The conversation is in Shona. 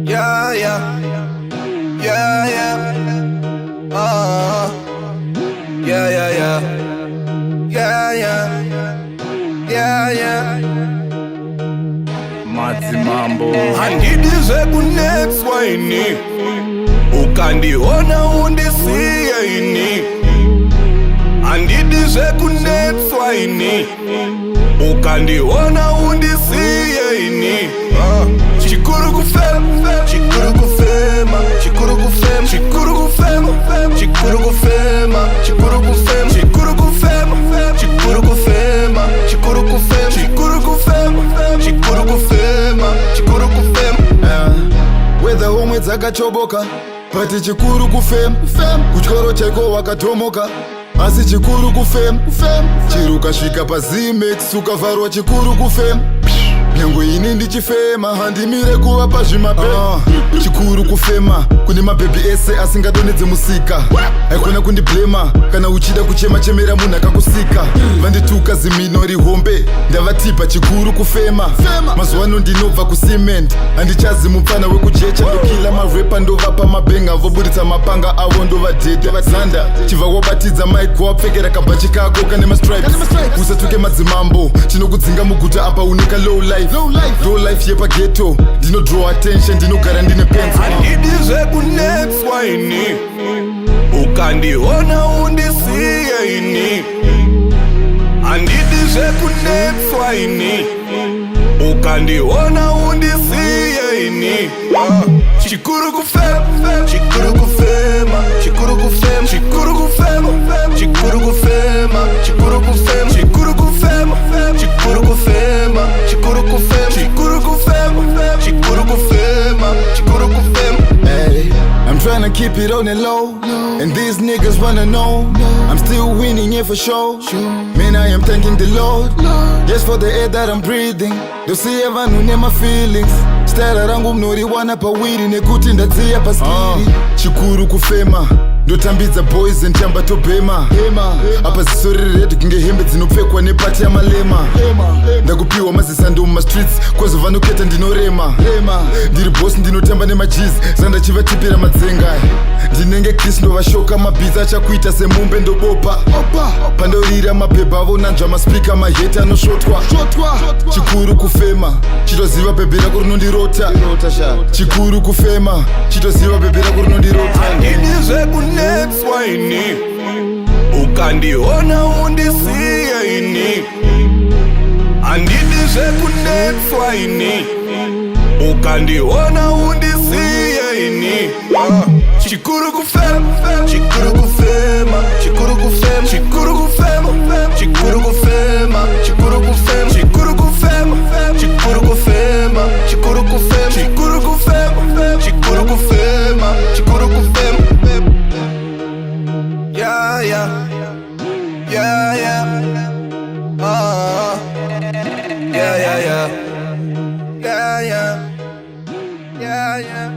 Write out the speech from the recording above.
Yeah, yeah, yeah, yeah. Yeah, yeah, yeah, yeah, yeah, yeah, yeah. Madzi Mambo Handidize kunetswa ini, ukandiona undisiye ini. Handidize kunetswa ini, ukandiona undisiye ini. Chikuru kufema, chikuru kufema, chikuru kufema, chikuru kufema, chikuru kufema, chikuru kufema, chikuru kufema, chikuru kufema, chikuru kufema, chikuru kufema, chikuru kufema, chikuru kufema. Whether homwe dzakachoboka pati chikuru kufema, kutyoro chaiko wakatomoka asi chikuru kufema, chiro ukasvika pazimex ukavharwa chikuru kufema. Nyangwe ini ndichifema handimire kuva pazvimapema. Chikuru kufema kune mabhebhi ese asingadonedze musika. Haikona kundiblema kana uchida kuchema chemera munhu akakusika. Vandituka zimino rihombe ndavatipa chikuru kufema. Mazuva ano ndinobva kucement handichazi mupfana wekujecha. Ndokila marepa ndovapa mabenga voburitsa mapanga avo ndovadhedha. Zanda chibva wabatidza mike wapfekera kabhachi kako kane mastripes. Usatuke madzimambo tinokudzinga muguta apa unika low life. Low life yepa ghetto ndino draw attention ndinogara ndine pencil. Handidize kunetswa ini, ukandiona undisiye ini. Handidize kunetswa ini, ukandiona undisiye ini. Chikuru kufema, chikuru kufema, chikuru kufema, chikuru kufema, chikuru kufema, chikuru kufema, chikuru kufema, chikuru kufema, chikuru kufema, chikuru kufema, chikuru kufema, chikuru kufema. Hey, I'm tryna keep it on the low, and these niggas wanna know I'm still winning, yeah for sure. Man, I am thanking the Lord, yes for the air that I'm breathing. Don't see vanhu nema feelings. Style rangu mnoriwana pawiri nekuti ndadziya paskiri. Chikuru kufema ndotambidza boys and chamba tobhema. Apa ziso riri redu kunge hembe dzinopfekwa nepati yamalema. Ndakupiwa mazisando mumastreets kozo vanoketa ndinorema. Ndiri boss ndinotamba nemajeans zandachivatipira madzenga. Ndinenge Chris ndovashoka mabhiza achakuita semumbe ndobopa. Pandorira mabhebha avo nanzva maspika maheti anosvotwa. Chikuru kufema chitoziva bhebhe rako rinondirota. Chikuru kufema chitoziva bhebhe rako rinondirota. Handidize kunetswa ini, ukandiona undisiye ini. Handidize kunetswa ini, ukandiona undisiye ini. Chikuru kufema, chikuru kufema, chikuru kufema, chikuru kufema, chikuru kufema, chikuru kufema, chikuru kufema, chikuru kufema, chikuru kufema, chikuru kufema, chikuru kufema, chikuru kufema. Yeah, yeah, yeah, yeah. Yeah, yeah, yeah, yeah, yeah, yeah, yeah.